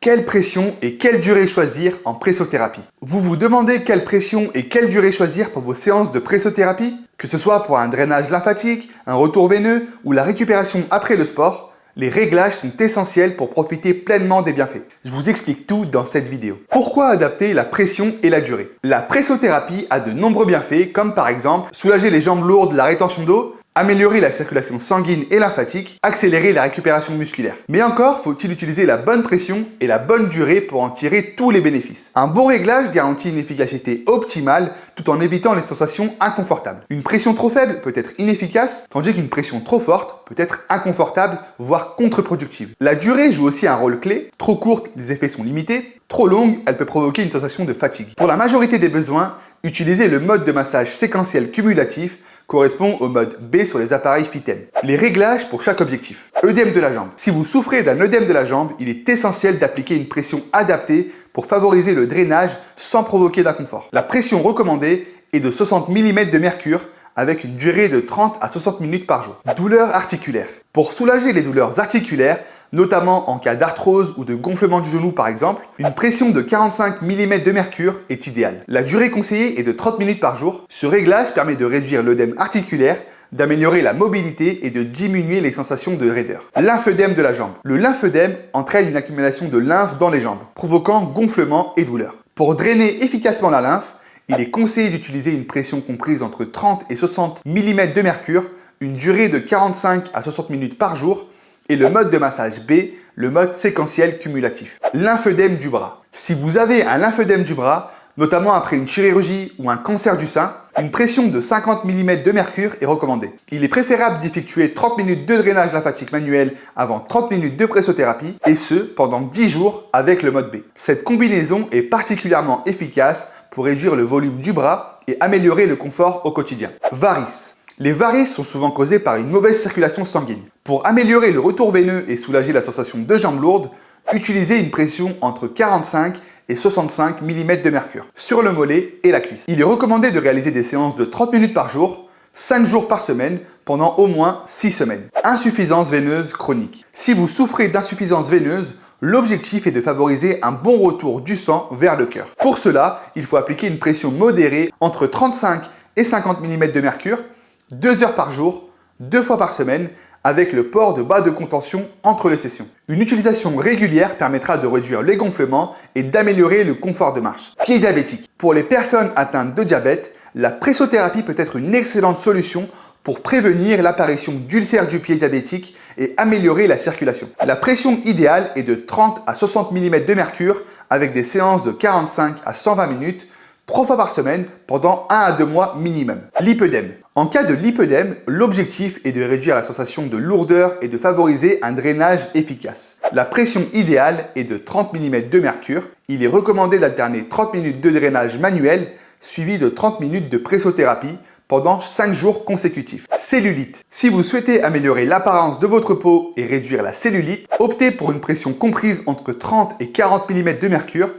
Quelle pression et quelle durée choisir en pressothérapie? Vous vous demandez quelle pression et quelle durée choisir pour vos séances de pressothérapie? Que ce soit pour un drainage lymphatique, un retour veineux ou la récupération après le sport, les réglages sont essentiels pour profiter pleinement des bienfaits. Je vous explique tout dans cette vidéo. Pourquoi adapter la pression et la durée? La pressothérapie a de nombreux bienfaits comme par exemple soulager les jambes lourdes de la rétention d'eau, améliorer la circulation sanguine et lymphatique, accélérer la récupération musculaire. Mais encore, faut-il utiliser la bonne pression et la bonne durée pour en tirer tous les bénéfices. Un bon réglage garantit une efficacité optimale tout en évitant les sensations inconfortables. Une pression trop faible peut être inefficace, tandis qu'une pression trop forte peut être inconfortable, voire contre-productive. La durée joue aussi un rôle clé. Trop courte, les effets sont limités. Trop longue, elle peut provoquer une sensation de fatigue. Pour la majorité des besoins, utilisez le mode de massage séquentiel cumulatif correspond au mode B sur les appareils FITEM. Les réglages pour chaque objectif. œdème de la jambe. Si vous souffrez d'un œdème de la jambe, il est essentiel d'appliquer une pression adaptée pour favoriser le drainage sans provoquer d'inconfort. La pression recommandée est de 60 mm de mercure avec une durée de 30 à 60 minutes par jour. Douleurs articulaires. Pour soulager les douleurs articulaires, notamment en cas d'arthrose ou de gonflement du genou par exemple, une pression de 45 mm de mercure est idéale. La durée conseillée est de 30 minutes par jour. Ce réglage permet de réduire l'œdème articulaire, d'améliorer la mobilité et de diminuer les sensations de raideur. Lymphœdème de la jambe. Le lymphœdème entraîne une accumulation de lymphe dans les jambes, provoquant gonflement et douleur. Pour drainer efficacement la lymphe, il est conseillé d'utiliser une pression comprise entre 30 et 60 mm de mercure, une durée de 45 à 60 minutes par jour, et le mode de massage B, le mode séquentiel cumulatif. Lymphœdème du bras. Si vous avez un lymphœdème du bras, notamment après une chirurgie ou un cancer du sein, une pression de 50 mm de mercure est recommandée. Il est préférable d'effectuer 30 minutes de drainage lymphatique manuel avant 30 minutes de pressothérapie, et ce, pendant 10 jours avec le mode B. Cette combinaison est particulièrement efficace pour réduire le volume du bras et améliorer le confort au quotidien. Varices. Les varices sont souvent causées par une mauvaise circulation sanguine. Pour améliorer le retour veineux et soulager la sensation de jambes lourdes, utilisez une pression entre 45 et 65 mm de mercure sur le mollet et la cuisse. Il est recommandé de réaliser des séances de 30 minutes par jour, 5 jours par semaine, pendant au moins 6 semaines. Insuffisance veineuse chronique. Si vous souffrez d'insuffisance veineuse, l'objectif est de favoriser un bon retour du sang vers le cœur. Pour cela, il faut appliquer une pression modérée entre 35 et 50 mm de mercure, 2 heures par jour, 2 fois par semaine, avec le port de bas de contention entre les sessions. Une utilisation régulière permettra de réduire les gonflements et d'améliorer le confort de marche. Pied diabétique. Pour les personnes atteintes de diabète, la pressothérapie peut être une excellente solution pour prévenir l'apparition d'ulcères du pied diabétique et améliorer la circulation. La pression idéale est de 30 à 60 mm de mercure avec des séances de 45 à 120 minutes, 3 fois par semaine pendant 1 à 2 mois minimum. Lipœdème. En cas de lipœdème, l'objectif est de réduire la sensation de lourdeur et de favoriser un drainage efficace. La pression idéale est de 30 mm de mercure. Il est recommandé d'alterner 30 minutes de drainage manuel suivi de 30 minutes de pressothérapie pendant 5 jours consécutifs. Cellulite. Si vous souhaitez améliorer l'apparence de votre peau et réduire la cellulite, optez pour une pression comprise entre 30 et 40 mm de mercure.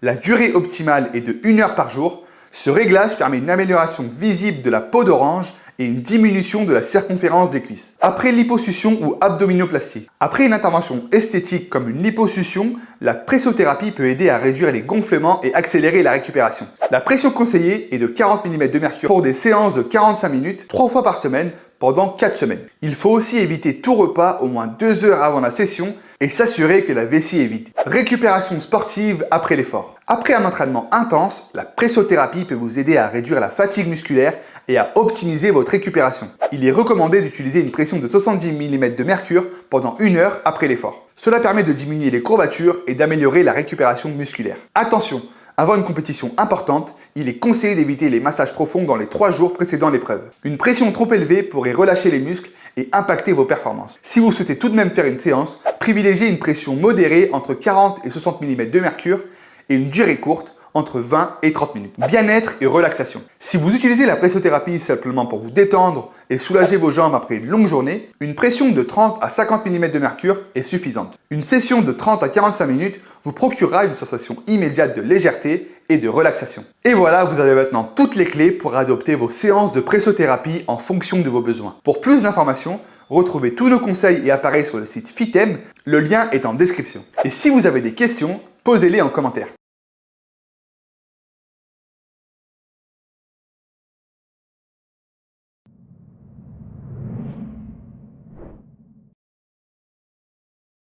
La durée optimale est de 1 heure par jour. Ce réglage permet une amélioration visible de la peau d'orange et une diminution de la circonférence des cuisses. Après liposuction ou abdominoplastie. Après une intervention esthétique comme une liposuction, la pressothérapie peut aider à réduire les gonflements et accélérer la récupération. La pression conseillée est de 40 mm de mercure pour des séances de 45 minutes, 3 fois par semaine, pendant 4 semaines. Il faut aussi éviter tout repas au moins 2 heures avant la session et s'assurer que la vessie est vide. Récupération sportive après l'effort. Après un entraînement intense, la pressothérapie peut vous aider à réduire la fatigue musculaire et à optimiser votre récupération. Il est recommandé d'utiliser une pression de 70 mm de mercure pendant 1 heure après l'effort. Cela permet de diminuer les courbatures et d'améliorer la récupération musculaire. Attention! Avant une compétition importante, il est conseillé d'éviter les massages profonds dans les 3 jours précédant l'épreuve. Une pression trop élevée pourrait relâcher les muscles et impacter vos performances. Si vous souhaitez tout de même faire une séance, privilégiez une pression modérée entre 40 et 60 mm de mercure et une durée courte entre 20 et 30 minutes. Bien-être et relaxation. Si vous utilisez la pressothérapie simplement pour vous détendre et soulager vos jambes après une longue journée, une pression de 30 à 50 mm de mercure est suffisante. Une session de 30 à 45 minutes vous procurera une sensation immédiate de légèreté et de relaxation. Et voilà, vous avez maintenant toutes les clés pour adopter vos séances de pressothérapie en fonction de vos besoins. Pour plus d'informations, Retrouvez tous nos conseils et appareils sur le site Fitem, le lien est en description. Et si vous avez des questions, posez-les en commentaire.